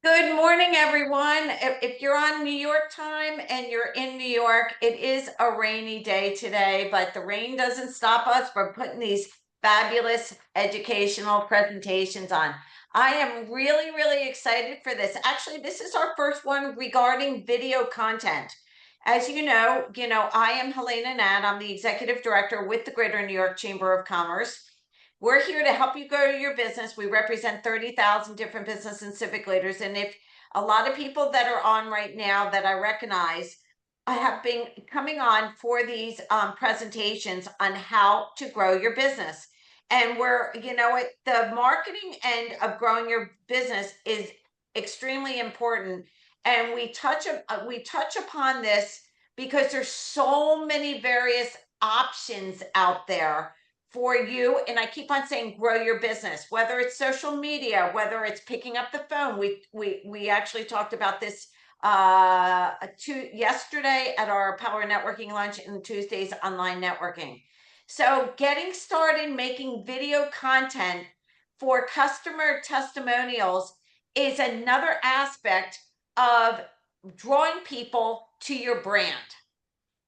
Good morning, everyone. If you're on New York time and you're in New York, it is a rainy day today, but the rain doesn't stop us from putting these fabulous educational presentations on. I am really, really excited for this. Actually, this is our first one regarding video content. As you know, I am Helena Nat. I'm the executive director with the Greater New York Chamber of Commerce. We're here to help you grow your business. We represent 30,000 different business and civic leaders. And if a lot of people that are on right now that I recognize, I have been coming on for these presentations on how to grow your business. And the marketing end of growing your business is extremely important. And we touch upon this because there's so many various options out there for you. And I keep on saying grow your business, whether it's social media, whether it's picking up the phone. We actually talked about this yesterday at our Power Networking lunch and Tuesday's online networking. So getting started making video content for customer testimonials is another aspect of drawing people to your brand.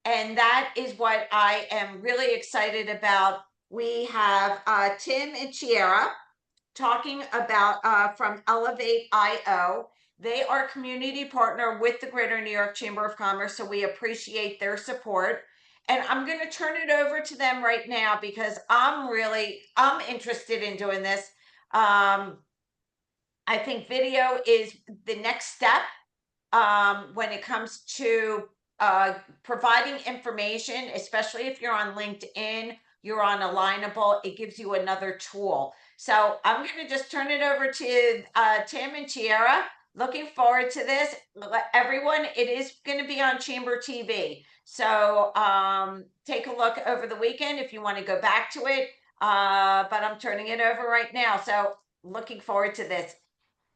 And that is what I am really excited about. We have Tim and Chiara talking about from Elevate.io. They are community partner with the Greater New York Chamber of Commerce, so we appreciate their support. And I'm going to turn it over to them right now because I'm interested in doing this. I think video is the next step when it comes to providing information, especially if you're on LinkedIn, you're on Alignable, it gives you another tool. So I'm going to just turn it over to Tim and Chiara. Looking forward to this. Everyone, it is going to be on Chamber TV. So take a look over the weekend if you want to go back to it. But I'm turning it over right now. So looking forward to this.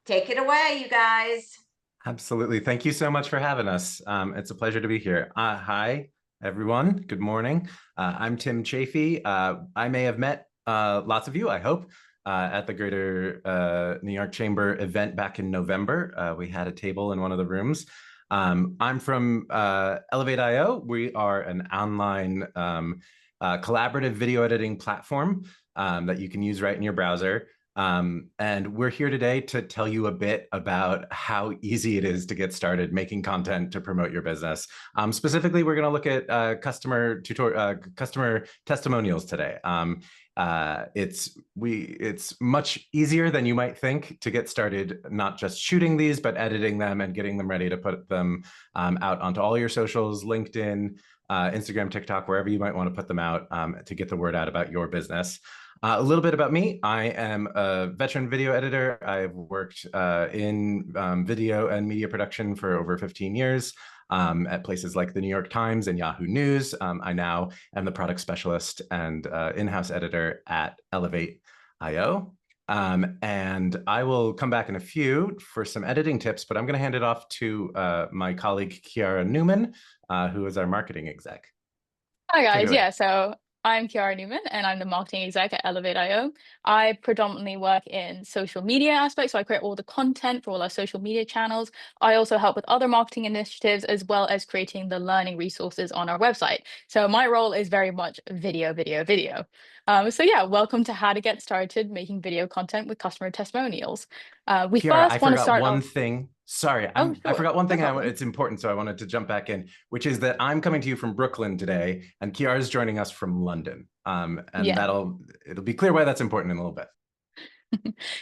Take it away, you guys. Absolutely. Thank you so much for having us. It's a pleasure to be here. Hi, everyone. Good morning. I'm Tim Chafee. I may have met lots of you, I hope, at the Greater New York Chamber event back in November. We had a table in one of the rooms. I'm from Elevate.io. We are an online collaborative video editing platform that you can use right in your browser. And we're here today to tell you a bit about how easy it is to get started making content to promote your business. Specifically, we're going to look at customer testimonials today. It's much easier than you might think to get started, not just shooting these, but editing them and getting them ready to put them out onto all your socials, LinkedIn, Instagram, TikTok, wherever you might want to put them out to get the word out about your business. A little bit about me. I am a veteran video editor. I've worked in video and media production for over 15 years at places like the New York Times and Yahoo News. I now am the product specialist and in-house editor at Elevate.io. And I will come back in a few for some editing tips, but I'm going to hand it off to my colleague, Chiara Newman, who is our marketing exec. Hi, guys. Yeah, so I'm Chiara Newman, and I'm the marketing exec at Elevate.io. I predominantly work in social media aspects, so I create all the content for all our social media channels. I also help with other marketing initiatives, as well as creating the learning resources on our website. So my role is very much video. So yeah, welcome to how to get started making video content with customer testimonials. Chiara, I forgot one thing. Sorry, sure. I forgot one thing. It's important, so I wanted to jump back in, which is that I'm coming to you from Brooklyn today, and Chiara is joining us from London. And it'll be clear why that's important in a little bit.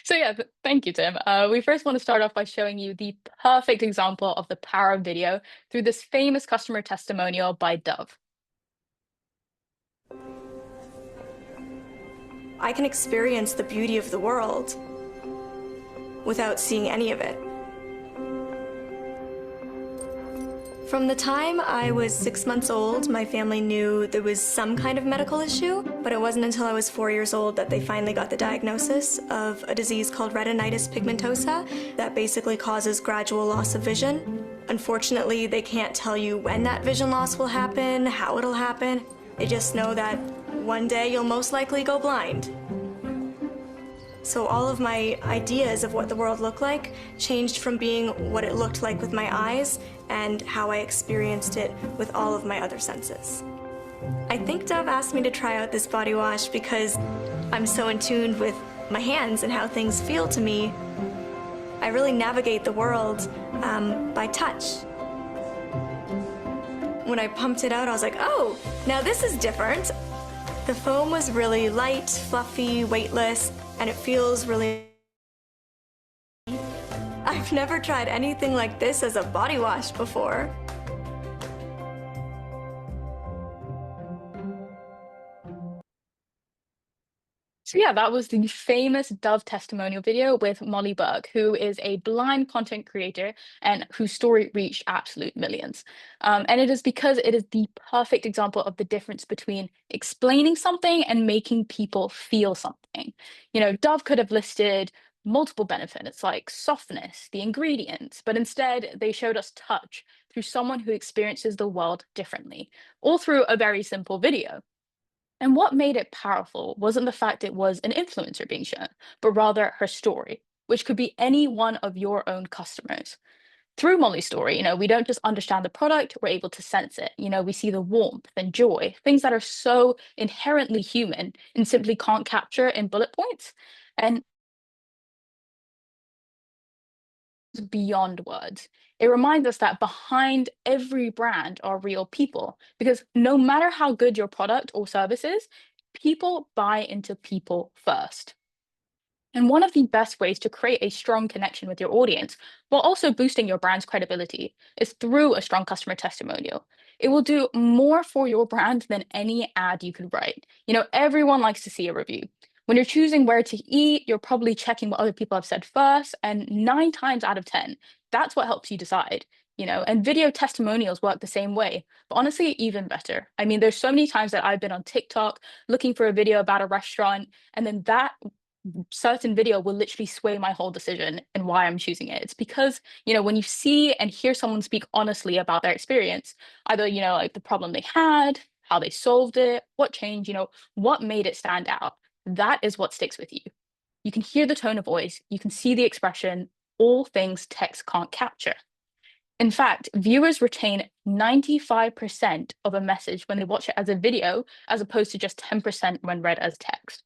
So yeah, thank you, Tim. We first want to start off by showing you the perfect example of the power of video through this famous customer testimonial by Dove. I can experience the beauty of the world without seeing any of it. From the time I was 6 months old, my family knew there was some kind of medical issue, but it wasn't until I was 4 years old that they finally got the diagnosis of a disease called retinitis pigmentosa that basically causes gradual loss of vision. Unfortunately, they can't tell you when that vision loss will happen, how it'll happen. They just know that one day you'll most likely go blind. So all of my ideas of what the world looked like changed from being what it looked like with my eyes and how I experienced it with all of my other senses. I think Dove asked me to try out this body wash because I'm so in tune with my hands and how things feel to me. I really navigate the world by touch. When I pumped it out, I was like, oh, now this is different. The foam was really light, fluffy, weightless, and it feels really... I've never tried anything like this as a body wash before. So yeah, that was the famous Dove testimonial video with Molly Burke, who is a blind content creator and whose story reached absolute millions. And it is because it is the perfect example of the difference between explaining something and making people feel something. You know, Dove could have listed multiple benefits like softness, the ingredients, but instead they showed us touch through someone who experiences the world differently, all through a very simple video. And what made it powerful wasn't the fact it was an influencer being shown, but rather her story, which could be any one of your own customers. Through Molly's story, you know, we don't just understand the product, we're able to sense it. You know, we see the warmth and joy, things that are so inherently human and simply can't capture in bullet points. And beyond words. It reminds us that behind every brand are real people, because no matter how good your product or service is, people buy into people first. And one of the best ways to create a strong connection with your audience while also boosting your brand's credibility is through a strong customer testimonial. It will do more for your brand than any ad you could write. You know, everyone likes to see a review. When you're choosing where to eat, you're probably checking what other people have said first, and 9 times out of 10, that's what helps you decide. You know, and video testimonials work the same way, but honestly, even better. I mean, there's so many times that I've been on TikTok looking for a video about a restaurant, and then that certain video will literally sway my whole decision and why I'm choosing it. It's because, you know, when you see and hear someone speak honestly about their experience, either, you know, like the problem they had, how they solved it, what changed, you know, what made it stand out, that is what sticks with you. You can hear the tone of voice, you can see the expression, all things text can't capture. In fact, viewers retain 95% of a message when they watch it as a video, as opposed to just 10% when read as text.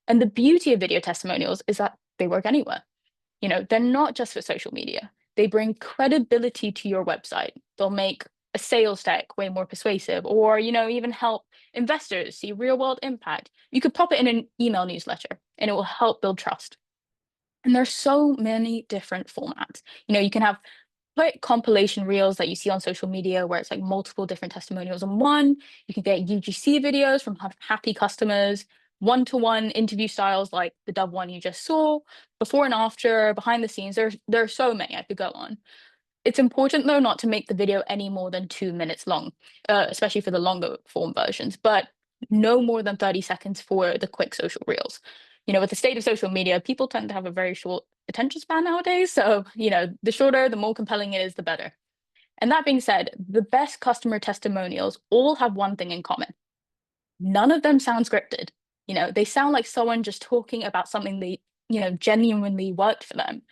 And the beauty of video testimonials is that they work anywhere. You know, they're not just for social media. They bring credibility to your website. They'll make a sales deck way more persuasive, or, you know, even help investors see real world impact. You could pop it in an email newsletter and it will help build trust. And there's so many different formats. You know, you can have quick compilation reels that you see on social media where it's like multiple different testimonials in one. You can get UGC videos from happy customers, one-to-one interview styles like the Dove one you just saw, before and after, behind the scenes. There are so many I could go on. It's important, though, not to make the video any more than 2 minutes long, especially for the longer form versions, but no more than 30 seconds for the quick social reels. You know, with the state of social media, people tend to have a very short attention span nowadays. So, you know, the shorter, the more compelling it is, the better. And that being said, the best customer testimonials all have one thing in common. None of them sound scripted. You know, they sound like someone just talking about something they, you know, genuinely worked for them.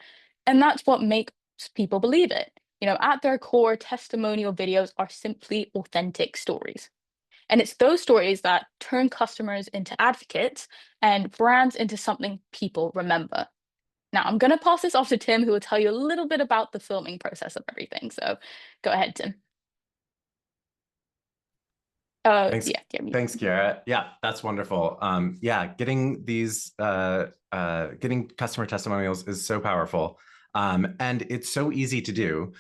And that's what makes people believe it. You know, at their core, testimonial videos are simply authentic stories. And it's those stories that turn customers into advocates and brands into something people remember. Now, I'm going to pass this off to Tim, who will tell you a little bit about the filming process of everything. So go ahead, Tim. Thanks. Yeah, Thanks, Kiara. Yeah, that's wonderful. Yeah, getting these getting customer testimonials is so powerful, and it's so easy to do.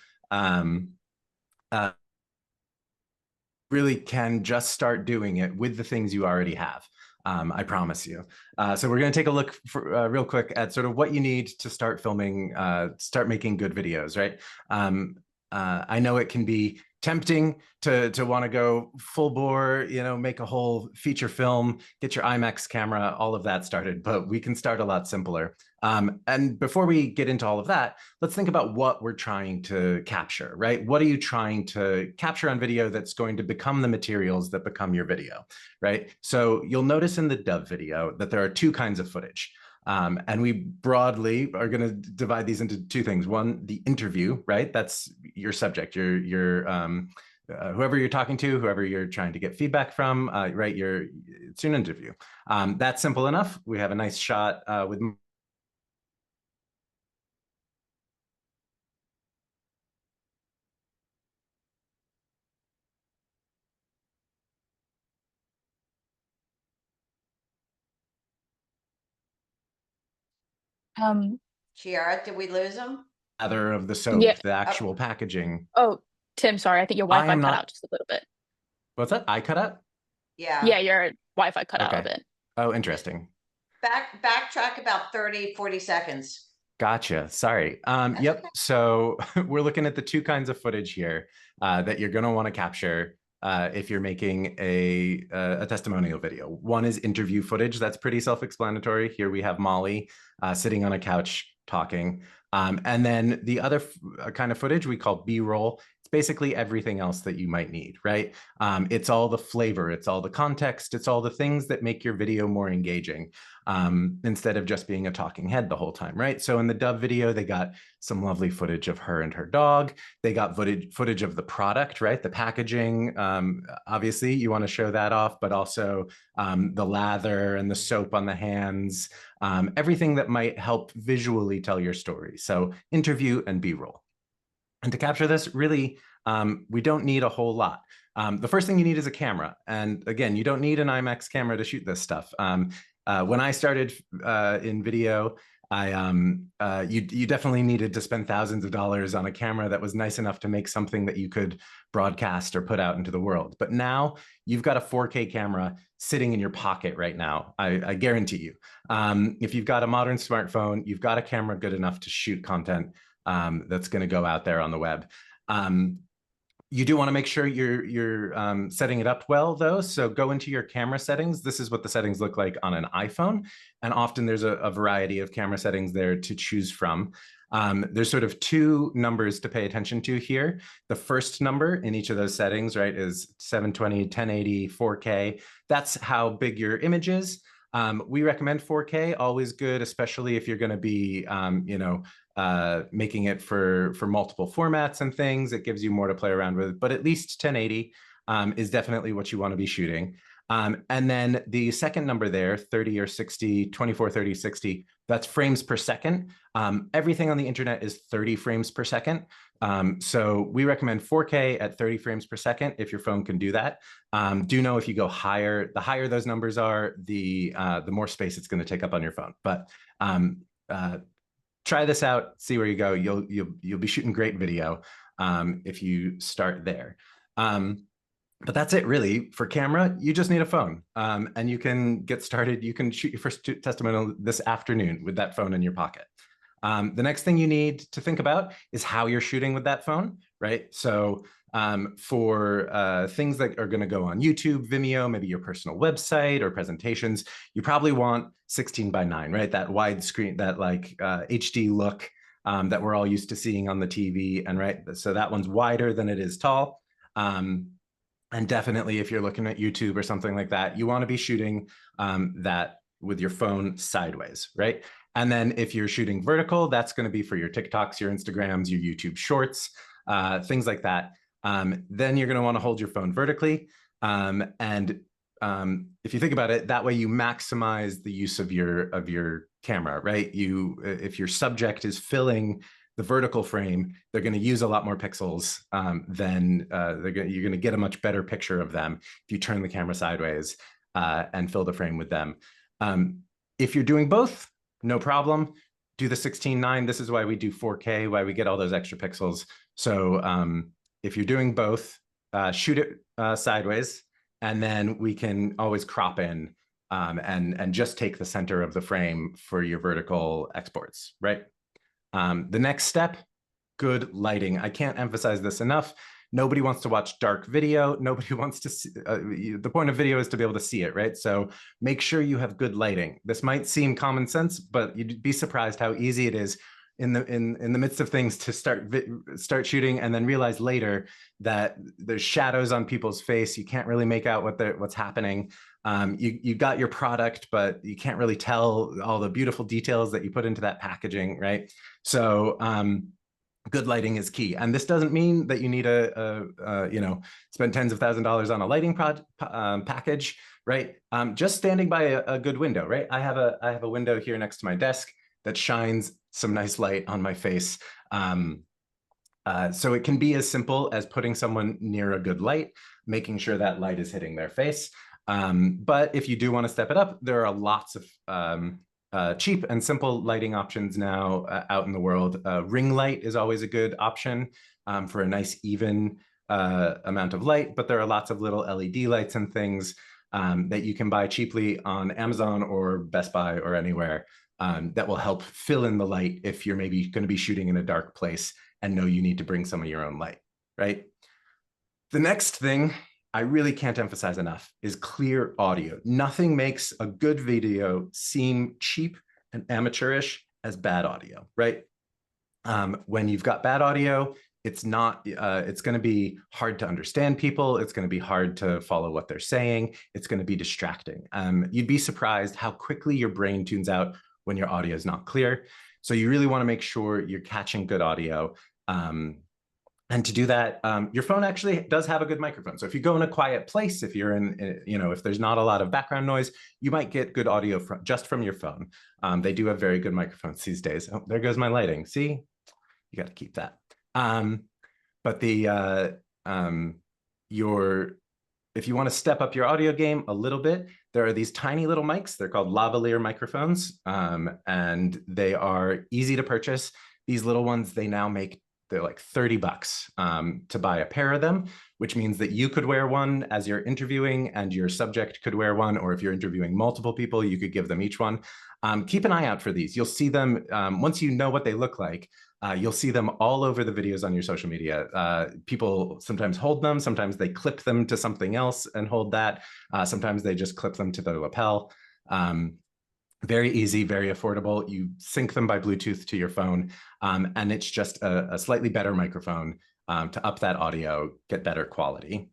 Really can just start doing it with the things you already have. I promise you. So we're going to take a look for, real quick at sort of what you need to start filming, start making good videos, right? I know it can be tempting to want to go full bore, you know, make a whole feature film, get your IMAX camera, all of that started, but we can start a lot simpler. And before we get into all of that, let's think about what we're trying to capture, right? What are you trying to capture on video that's going to become the materials that become your video, right? So you'll notice in the Dove video that there are 2 kinds of footage. And we broadly are going to divide these into two things. One, the interview, right? That's your subject, whoever you're talking to, whoever you're trying to get feedback from, right? It's an interview. That's simple enough. We have a nice shot with Chiara, did we lose him? lather of the soap, Yeah. the actual packaging. Oh, Tim, sorry, I think your Wi-Fi cut out just a little bit. What's that? I cut out? Yeah, your Wi-Fi cut out a bit. Oh, interesting. Backtrack about 30, 40 seconds. Gotcha. Sorry. Yep. Okay. So we're looking at the two kinds of footage here that you're going to want to capture if you're making a testimonial video. One is interview footage. That's pretty self-explanatory. Here we have Molly sitting on a couch talking. And then the other kind of footage we call B-roll. It's basically everything else that you might need, right? It's all the flavor, it's all the context, it's all the things that make your video more engaging instead of just being a talking head the whole time, right? So in the Dove video, they got some lovely footage of her and her dog. They got footage of the product, right? The packaging, obviously you want to show that off, but also the lather and the soap on the hands, everything that might help visually tell your story. So interview and B-roll. And to capture this, really, we don't need a whole lot. The first thing you need is a camera. And again, you don't need an IMAX camera to shoot this stuff. When I started in video, you definitely needed to spend thousands of dollars on a camera that was nice enough to make something that you could broadcast or put out into the world. But now you've got a 4K camera sitting in your pocket right now. I guarantee you. If you've got a modern smartphone, you've got a camera good enough to shoot content that's going to go out there on the web. You do want to make sure you're setting it up well, though. So go into your camera settings. This is what the settings look like on an iPhone. And often there's a variety of camera settings there to choose from. There's sort of two numbers to pay attention to here. The first number in each of those settings, right, is 720, 1080, 4K. That's how big your image is. We recommend 4K, always good, especially if you're going to be, making it for multiple formats and things. It gives you more to play around with, but at least 1080 is definitely what you want to be shooting. And then the second number there, 30 or 60, 24, 30, 60, that's frames per second. Everything on the internet is 30 frames per second. So we recommend 4K at 30 frames per second if your phone can do that. Do know if you go higher, the higher those numbers are, the more space it's going to take up on your phone. But try this out, see where you go. You'll be shooting great video if you start there. But that's it really. For camera, you just need a phone and you can get started. You can shoot your first testimonial this afternoon with that phone in your pocket. The next thing you need to think about is how you're shooting with that phone, right? So for things that are going to go on YouTube, Vimeo, maybe your personal website or presentations, you probably want 16:9, right? That widescreen, that like HD look that we're all used to seeing on the TV, and right, so that one's wider than it is tall. And definitely if you're looking at YouTube or something like that, you want to be shooting that with your phone sideways, right? And then if you're shooting vertical, that's going to be for your TikToks, your Instagrams, your YouTube shorts, things like that. Then you're going to want to hold your phone vertically. If you think about it, that way you maximize the use of your camera, right? If your subject is filling the vertical frame, they're going to use a lot more pixels than you're going to get a much better picture of them if you turn the camera sideways and fill the frame with them. If you're doing both, no problem. Do the 16:9. This is why we do 4K, why we get all those extra pixels. So if you're doing both, shoot it sideways, and then we can always crop in and just take the center of the frame for your vertical exports, right? The next step, good lighting. I can't emphasize this enough. Nobody wants to watch dark video. Nobody wants to see, the point of video is to be able to see it, right? So make sure you have good lighting. This might seem common sense, but you'd be surprised how easy it is in the midst of things to start shooting and then realize later that there's shadows on people's face. You can't really make out what's happening. You got your product, but you can't really tell all the beautiful details that you put into that packaging, right? So good lighting is key. And this doesn't mean that you need spend tens of thousands of dollars on a lighting package, right? Just standing by a good window, right? I have a window here next to my desk that shines some nice light on my face. So it can be as simple as putting someone near a good light, making sure that light is hitting their face. But if you do want to step it up, there are lots of cheap and simple lighting options now out in the world. Ring light is always a good option for a nice even amount of light, but there are lots of little LED lights and things that you can buy cheaply on Amazon or Best Buy or anywhere that will help fill in the light if you're maybe going to be shooting in a dark place and know you need to bring some of your own light, right? The next thing I really can't emphasize enough is clear audio. Nothing makes a good video seem cheap and amateurish as bad audio, right? When you've got bad audio, it's going to be hard to understand people. It's going to be hard to follow what they're saying. It's going to be distracting. You'd be surprised how quickly your brain tunes out when your audio is not clear. So you really want to make sure you're catching good audio. And to do that, your phone actually does have a good microphone. So if you go in a quiet place, if you're if there's not a lot of background noise, you might get good audio just from your phone. They do have very good microphones these days. Oh, there goes my lighting. See, you got to keep that. But if you want to step up your audio game a little bit, there are these tiny little mics. They're called lavalier microphones, and they are easy to purchase. These little ones, they're like $30 to buy a pair of them, which means that you could wear one as you're interviewing and your subject could wear one, or if you're interviewing multiple people, you could give them each one. Keep an eye out for these. You'll see them, once you know what they look like, you'll see them all over the videos on your social media. People sometimes hold them, sometimes they clip them to something else and hold that. Sometimes they just clip them to their lapel. Very easy, very affordable. You sync them by Bluetooth to your phone, and it's just a slightly better microphone to up that audio, get better quality.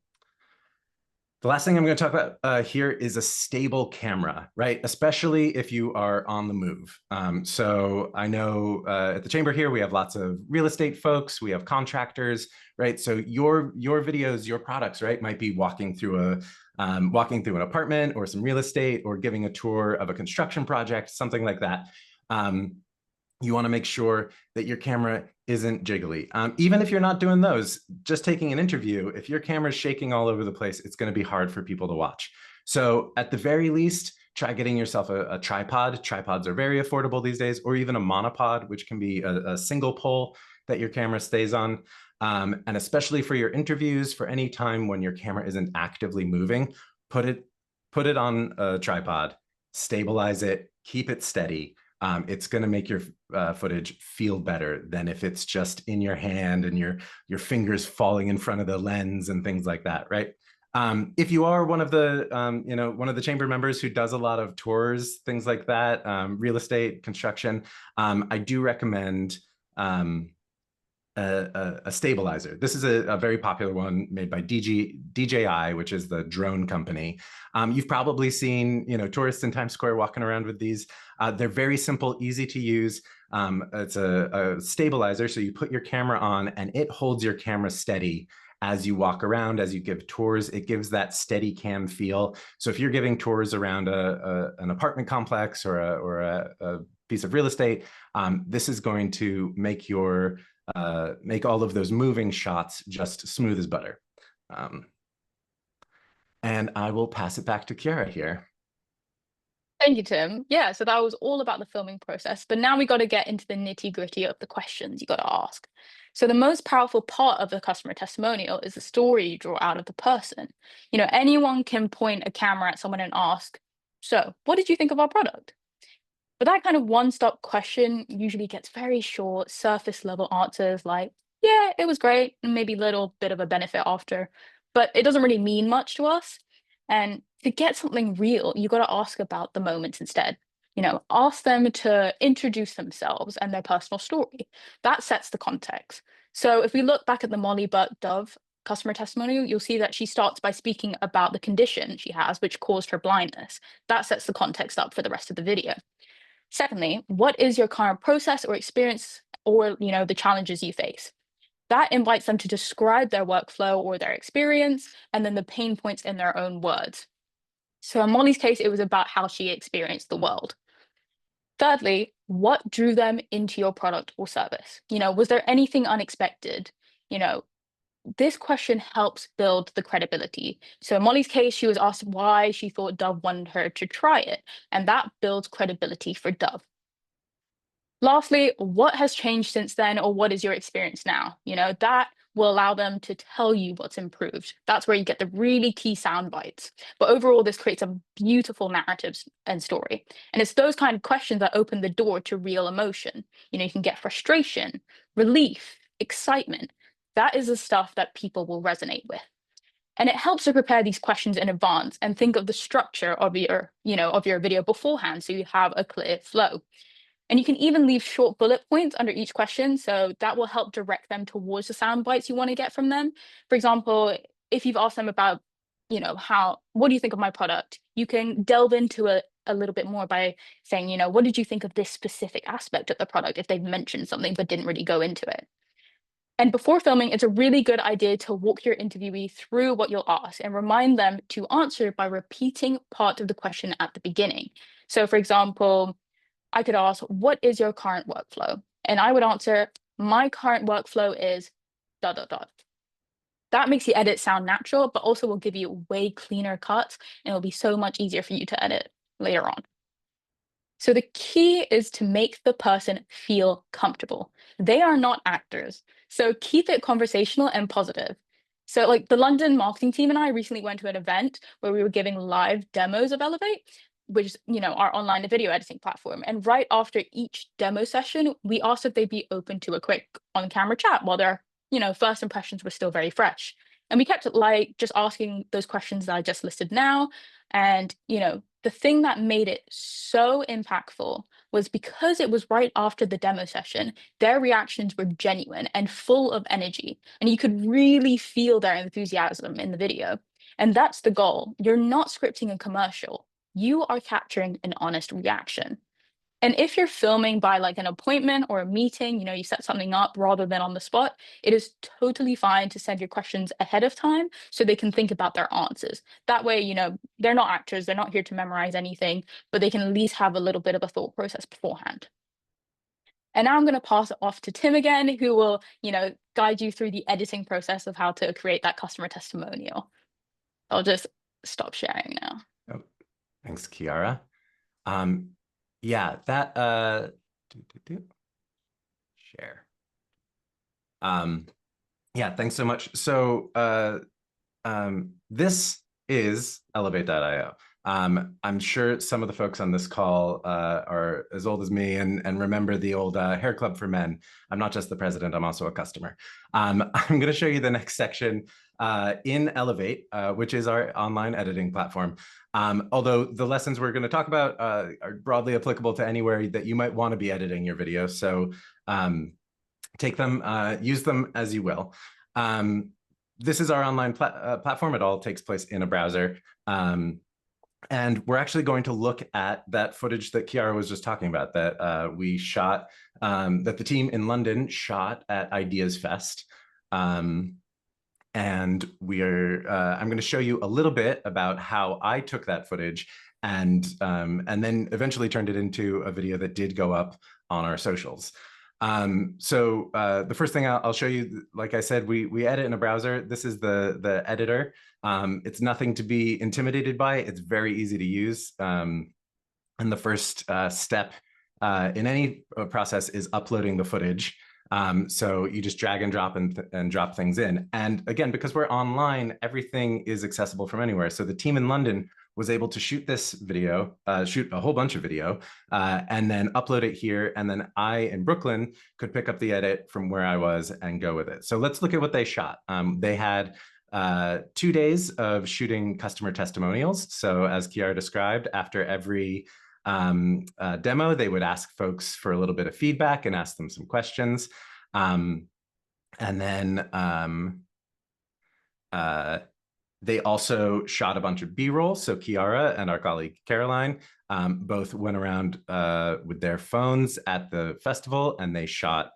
The last thing I'm going to talk about here is a stable camera, right? Especially if you are on the move. So I know at the chamber here, we have lots of real estate folks, we have contractors, right? So your videos, your products, right, might be walking through an apartment or some real estate or giving a tour of a construction project, something like that. You want to make sure that your camera isn't jiggly. Even if you're not doing those, just taking an interview, if your camera's shaking all over the place, it's going to be hard for people to watch. So at the very least, try getting yourself a tripod. Tripods are very affordable these days, or even a monopod, which can be a single pole that your camera stays on. And especially for your interviews, for any time when your camera isn't actively moving, put it on a tripod, stabilize it, keep it steady. It's going to make your footage feel better than if it's just in your hand and your fingers falling in front of the lens and things like that, right? If you are one of the chamber members who does a lot of tours, things like that, real estate, construction, I do recommend a stabilizer. This is a very popular one made by DJI, which is the drone company. You've probably seen, tourists in Times Square walking around with these. They're very simple, easy to use. It's a stabilizer, so you put your camera on and it holds your camera steady as you walk around, as you give tours. It gives that steady cam feel. So if you're giving tours around an apartment complex or a piece of real estate, this is going to make make all of those moving shots just smooth as butter. And I will pass it back to Kiara here. Thank you, Tim. Yeah, so that was all about the filming process, but now we got to get into the nitty-gritty of the questions you got to ask. So the most powerful part of the customer testimonial is the story you draw out of the person. Anyone can point a camera at someone and ask, so what did you think of our product? But that kind of one-stop question usually gets very short, surface level answers like, yeah, it was great, and maybe a little bit of a benefit after, but it doesn't really mean much to us. And to get something real, you got to ask about the moments instead. Ask them to introduce themselves and their personal story. That sets the context. So if we look back at the Molly Butt Dove customer testimonial, you'll see that she starts by speaking about the condition she has, which caused her blindness. That sets the context up for the rest of the video. Secondly, what is your current process or experience, or the challenges you face? That invites them to describe their workflow or their experience, and then the pain points in their own words. So in Molly's case, it was about how she experienced the world. Thirdly, what drew them into your product or service? Was there anything unexpected? This question helps build the credibility. So in Molly's case, she was asked why she thought Dove wanted her to try it, and that builds credibility for Dove. Lastly, what has changed since then, or what is your experience now? That will allow them to tell you what's improved. That's where you get the really key sound bites. But overall, this creates a beautiful narrative and story. And it's those kind of questions that open the door to real emotion. You can get frustration, relief, excitement. That is the stuff that people will resonate with. And it helps to prepare these questions in advance and think of the structure of your video beforehand, so you have a clear flow. And you can even leave short bullet points under each question, so that will help direct them towards the sound bites you want to get from them. For example, if you've asked them about, what do you think of my product? You can delve into it a little bit more by saying, what did you think of this specific aspect of the product, if they've mentioned something but didn't really go into it. And before filming, it's a really good idea to walk your interviewee through what you'll ask and remind them to answer by repeating part of the question at the beginning. So for example, I could ask, what is your current workflow? And I would answer, my current workflow is ... That makes the edit sound natural, but also will give you way cleaner cuts, and it'll be so much easier for you to edit later on. So the key is to make the person feel comfortable. They are not actors, so keep it conversational and positive. So like the London marketing team and I recently went to an event where we were giving live demos of Elevate, which is, our online video editing platform. And right after each demo session, we asked if they'd be open to a quick on-camera chat while their, first impressions were still very fresh. And we kept it just asking those questions that I just listed now. And, the thing that made it so impactful was because it was right after the demo session, their reactions were genuine and full of energy. And you could really feel their enthusiasm in the video. And that's the goal. You're not scripting a commercial. You are capturing an honest reaction. And if you're filming by an appointment or a meeting, you set something up rather than on the spot, it is totally fine to send your questions ahead of time so they can think about their answers. That way, they're not actors, they're not here to memorize anything, but they can at least have a little bit of a thought process beforehand. And now I'm going to pass it off to Tim again, who will, guide you through the editing process of how to create that customer testimonial. I'll just stop sharing now. Oh, thanks, Kiara. Yeah, that share. Yeah, thanks so much. So this is Elevate.io. I'm sure some of the folks on this call are as old as me and remember the old hair club for men. I'm not just the president, I'm also a customer. I'm going to show you the next section in Elevate, which is our online editing platform. Although the lessons we're going to talk about are broadly applicable to anywhere that you might want to be editing your video. So take them, use them as you will. This is our online platform. It all takes place in a browser. And we're actually going to look at that footage that Kiara was just talking about, that we shot, that the team in London shot at Ideas Fest. And I'm going to show you a little bit about how I took that footage and then eventually turned it into a video that did go up on our socials. So the first thing I'll show you, like I said, we edit in a browser. This is the editor. It's nothing to be intimidated by. It's very easy to use. And the first step in any process is uploading the footage. So you just drag and drop things in. And again, because we're online, everything is accessible from anywhere. So the team in London was able to shoot this video, shoot a whole bunch of video, and then upload it here. And then I, in Brooklyn, could pick up the edit from where I was and go with it. So let's look at what they shot. They had 2 days of shooting customer testimonials. So as Kiara described, after every demo, they would ask folks for a little bit of feedback and ask them some questions. And then They also shot a bunch of B-roll. So Kiara and our colleague Caroline both went around with their phones at the festival, and they shot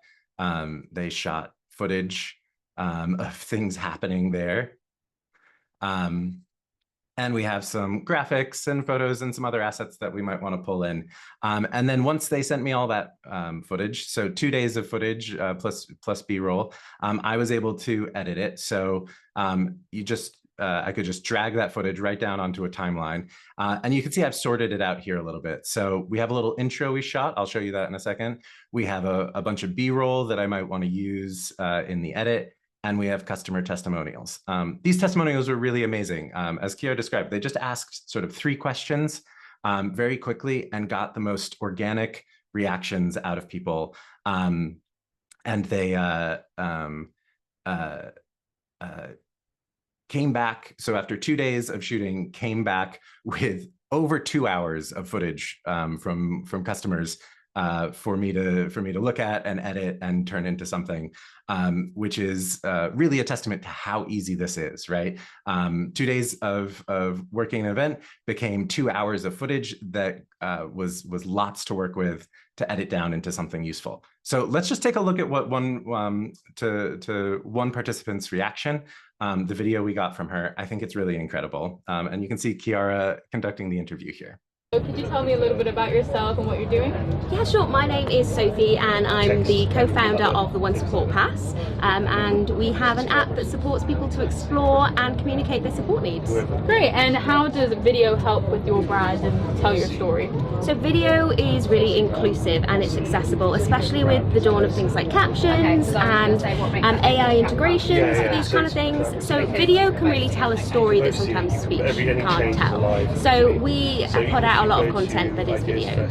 footage of things happening there. And we have some graphics and photos and some other assets that we might want to pull in. And then once they sent me all that footage, so 2 days of footage plus B-roll, I was able to edit it. So I could just drag that footage right down onto a timeline. And you can see I've sorted it out here a little bit. So we have a little intro we shot. I'll show you that in a second. We have a bunch of B-roll that I might want to use in the edit. And we have customer testimonials. These testimonials were really amazing. As Kiara described, they just asked sort of 3 questions very quickly and got the most organic reactions out of people. And they came back. So after 2 days of shooting, came back with over 2 hours of footage from customers for me to look at and edit and turn into something, which is really a testament to how easy this is, right? 2 days of working an event became 2 hours of footage that was lots to work with to edit down into something useful. So let's just take a look at what one participant's reaction. The video we got from her. I think it's really incredible. And you can see Kiara conducting the interview here. Could you tell me a little bit about yourself and what you're doing? Yeah, sure. My name is Sophie and I'm the co-founder of the One Support Pass, and we have an app that supports people to explore and communicate their support needs. Great. And how does video help with your brand and tell your story? So video is really inclusive and it's accessible, especially with the dawn of things like captions and AI integrations, these kind of things. So video can really tell a story that sometimes speech can't tell. So we put out a lot of content that is video.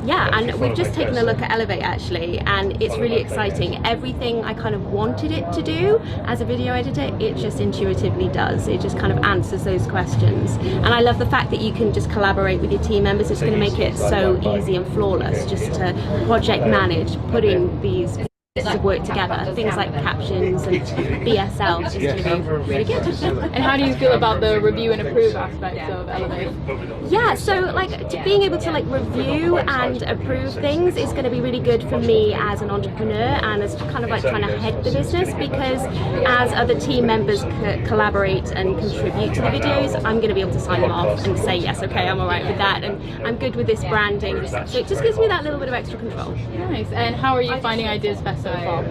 Yeah, and we've just taken a look at Elevate actually, and it's really exciting. Everything I kind of wanted it to do as a video editor, it just intuitively does. It just kind of answers those questions. And I love the fact that you can just collaborate with your team members. It's going to make it so easy and flawless just to project manage, putting these to work together. Things like captions and BSL is going to be really good. And how do you feel about the review and approve aspects of Elevate? Yeah, so like being able to like review and approve things is going to be really good for me as an entrepreneur and as kind of like trying to head the business, because as other team members collaborate and contribute to the videos, I'm going to be able to sign them off and say yes, okay, I'm all right with that, and I'm good with this branding and stuff. So it just gives me that little bit of extra control. Nice. And how are you finding Ideas Fest so far?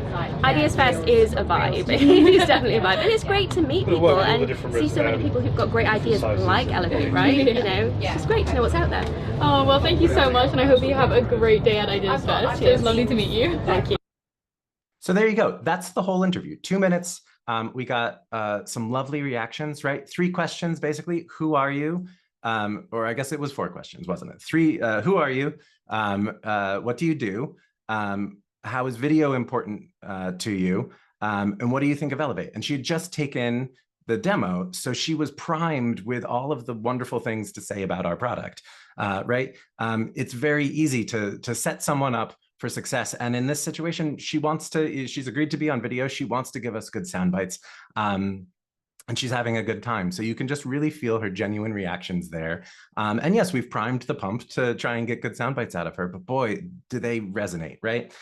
Ideas Fest is a vibe. It's definitely a vibe, and it's great to meet people and see so many people who've got great ideas like Elevate, right? You know, it's great to know what's out there. Oh, well, thank you so much, and I hope you have a great day at Ideas Fest. It was lovely to meet you. Thank you. So there you go. That's the whole interview. 2 minutes. We got some lovely reactions, right? 3 questions, basically. Who are you? Or I guess it was 4 questions, wasn't it? 3, who are you? What do you do? How is video important to you? And what do you think of Elevate? And she had just taken the demo, so she was primed with all of the wonderful things to say about our product, right? It's very easy to set someone up for success. And in this situation, she's agreed to be on video. She wants to give us good sound bites. And she's having a good time. So you can just really feel her genuine reactions there. And yes, we've primed the pump to try and get good sound bites out of her, but boy, do they resonate, right?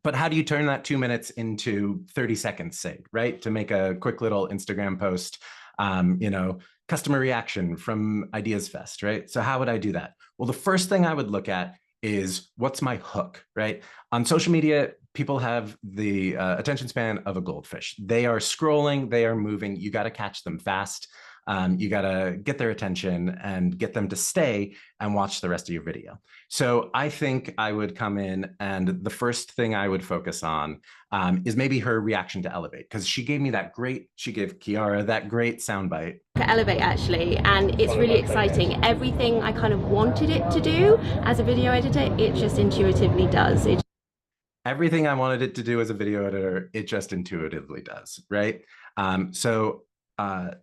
But how do you turn that 2 minutes into 30 seconds, say, right? To make a quick little Instagram post, you know, customer reaction from Ideas Fest, right? So how would I do that? Well, the first thing I would look at is what's my hook, right? On social media, people have the attention span of a goldfish. They are scrolling, they are moving. You got to catch them fast. You got to get their attention and get them to stay and watch the rest of your video. So I think I would come in, and the first thing I would focus on is maybe her reaction to Elevate, because she gave Kiara that great soundbite. Elevate actually, and it's really exciting. Everything I kind of wanted it to do as a video editor, it just intuitively does. Everything I wanted it to do as a video editor, it just intuitively does, right? So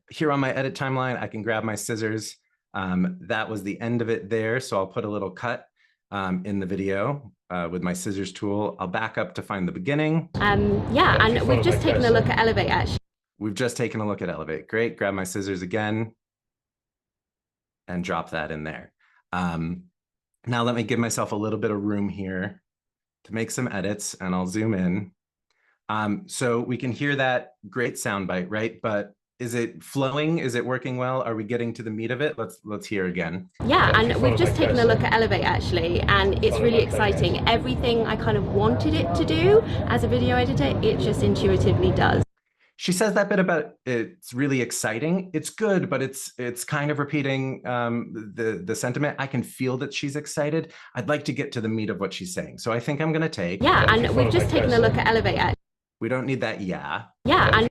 here on my edit timeline, I can grab my scissors. That was the end of it there. So I'll put a little cut in the video with my scissors tool. I'll back up to find the beginning. Yeah, and we've just taken a look at Elevate actually. We've just taken a look at Elevate. Great, grab my scissors again and drop that in there. Now let me give myself a little bit of room here to make some edits, and I'll zoom in. So we can hear that great soundbite, right? But is it flowing? Is it working well? Are we getting to the meat of it? Let's hear again. Yeah, and we've just taken a look at Elevate actually, and it's really exciting. Everything I kind of wanted it to do as a video editor, it just intuitively does. She says that bit about it's really exciting. It's good, but it's kind of repeating the sentiment. I can feel that she's excited. I'd like to get to the meat of what she's saying. So I think I'm going to take. Yeah, and we've just taken a look at Elevate actually. We don't need that. Yeah. Yeah, and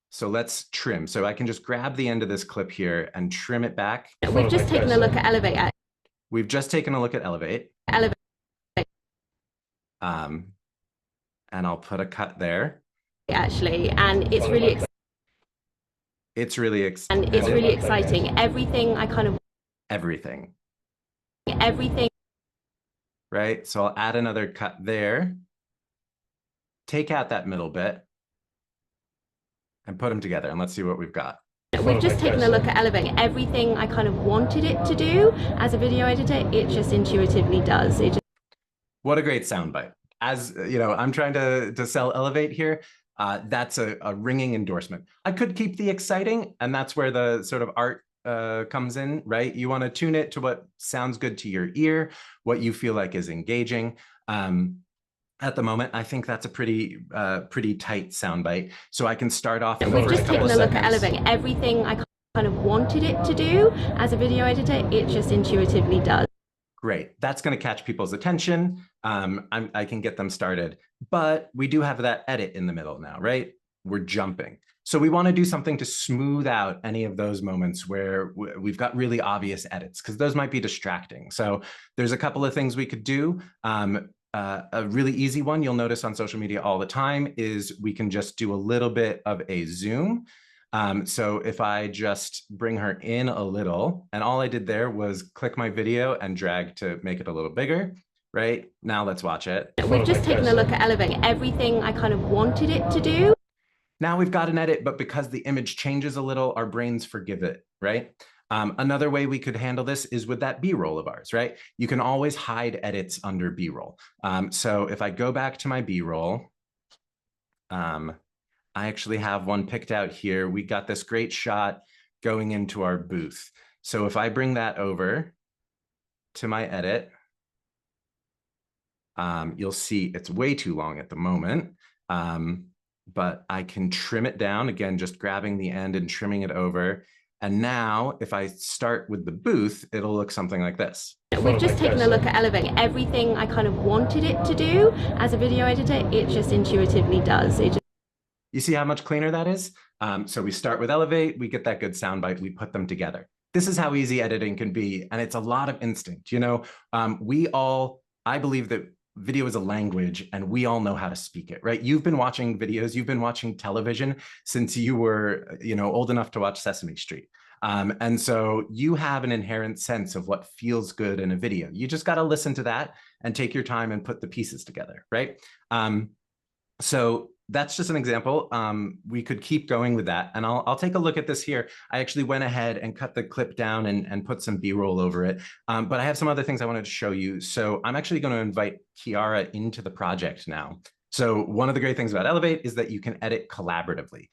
so let's trim. So I can just grab the end of this clip here and trim it back. We've just taken a look at Elevate. We've just taken a look at Elevate. Elevate. And I'll put a cut there. Actually, and it's really exciting. Everything I kind of everything. Everything. Right. So I'll add another cut there. Take out that middle bit and put them together, and let's see what we've got. We've just taken a look at Elevate. Everything I kind of wanted it to do as a video editor, it just intuitively does. What a great soundbite. As you know, I'm trying to sell Elevate here. That's a ringing endorsement. I could keep the exciting, and that's where the sort of art comes in, right? You want to tune it to what sounds good to your ear, what you feel like is engaging. At the moment, I think that's a pretty tight soundbite. So I can start off in the first couple of seconds. We've just taken a look at Elevate. Everything I kind of wanted it to do as a video editor, it just intuitively does. Great. That's going to catch people's attention. I can get them started. But we do have that edit in the middle now, right? We're jumping. So we want to do something to smooth out any of those moments where we've got really obvious edits, because those might be distracting. So there's a couple of things we could do. A really easy one you'll notice on social media all the time is we can just do a little bit of a zoom. So if I just bring her in a little, and all I did there was click my video and drag to make it a little bigger, right? Now let's watch it. We've just taken a look at Elevate. Everything I kind of wanted it to do. Now we've got an edit, but because the image changes a little, our brains forgive it, right? Another way we could handle this is with that B-roll of ours, right? You can always hide edits under B-roll. So if I go back to my B-roll, I actually have one picked out here. We got this great shot going into our booth. So if I bring that over to my edit, you'll see it's way too long at the moment, but I can trim it down, again, just grabbing the end and trimming it over. And now if I start with the booth, it'll look something like this. We've just taken a look at Elevate. Everything I kind of wanted it to do as a video editor, it just intuitively does. You see how much cleaner that is? So we start with Elevate, we get that good soundbite, we put them together. This is how easy editing can be. And it's a lot of instinct. You know, I believe that video is a language and we all know how to speak it, right? You've been watching videos, you've been watching television since you were, old enough to watch Sesame Street. And so you have an inherent sense of what feels good in a video. You just got to listen to that and take your time and put the pieces together, right? So that's just an example. We could keep going with that. And I'll take a look at this here. I actually went ahead and cut the clip down and put some B-roll over it. But I have some other things I wanted to show you. So I'm actually going to invite Kiara into the project now. So one of the great things about Elevate is that you can edit collaboratively.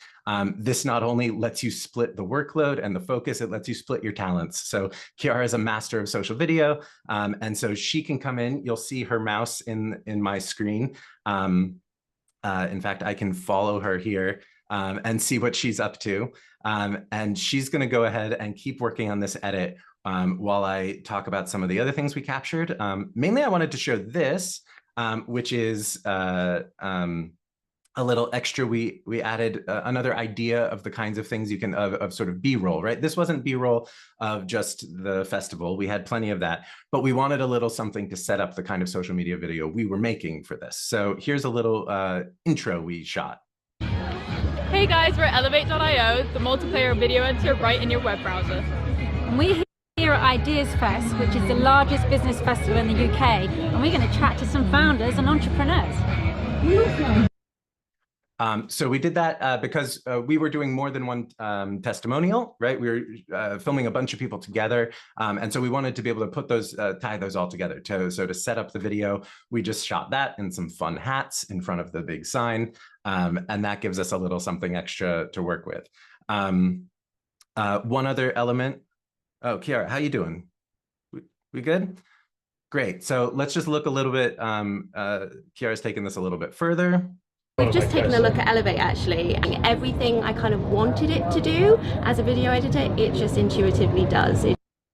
This not only lets you split the workload and the focus, it lets you split your talents. So Kiara is a master of social video. And so she can come in. You'll see her mouse in my screen. In fact, I can follow her here and see what she's up to. And she's going to go ahead and keep working on this edit while I talk about some of the other things we captured. Mainly, I wanted to show this, which is a little extra. We added another idea of the kinds of things you can, of sort of B-roll, right? This wasn't B-roll of just the festival. We had plenty of that, but we wanted a little something to set up the kind of social media video we were making for this. So here's a little intro we shot. Hey guys, we're at Elevate.io, the multiplayer video editor right in your web browser. And we're here at Ideas Fest, which is the largest business festival in the UK, and we're going to chat to some founders and entrepreneurs. So we did that because we were doing more than one testimonial, right? We were filming a bunch of people together. And so we wanted to be able to put those, tie those all together. So to set up the video, we just shot that in some fun hats in front of the big sign. And that gives us a little something extra to work with. One other element. Oh, Kiara, how you doing? We good? Great. So let's just look a little bit. Kiara's taken this a little bit further. We've just taken a look at Elevate actually, and everything I kind of wanted it to do as a video editor, it just intuitively does.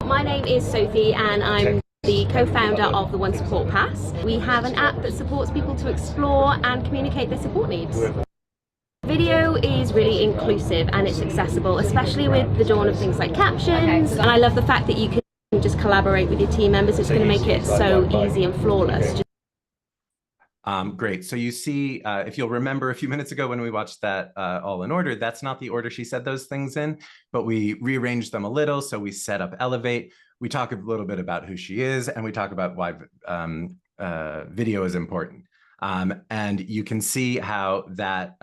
My name is Sophie and I'm the co-founder of the One Support Pass. We have an app that supports people to explore and communicate their support needs. Video is really inclusive and it's accessible, especially with the dawn of things like captions. And I love the fact that you can just collaborate with your team members. It's going to make it so easy and flawless. Great. So you see, if you'll remember a few minutes ago when we watched that all in order, that's not the order she said those things in, but we rearranged them a little. So we set up Elevate. We talk a little bit about who she is, and we talk about why video is important. And you can see how that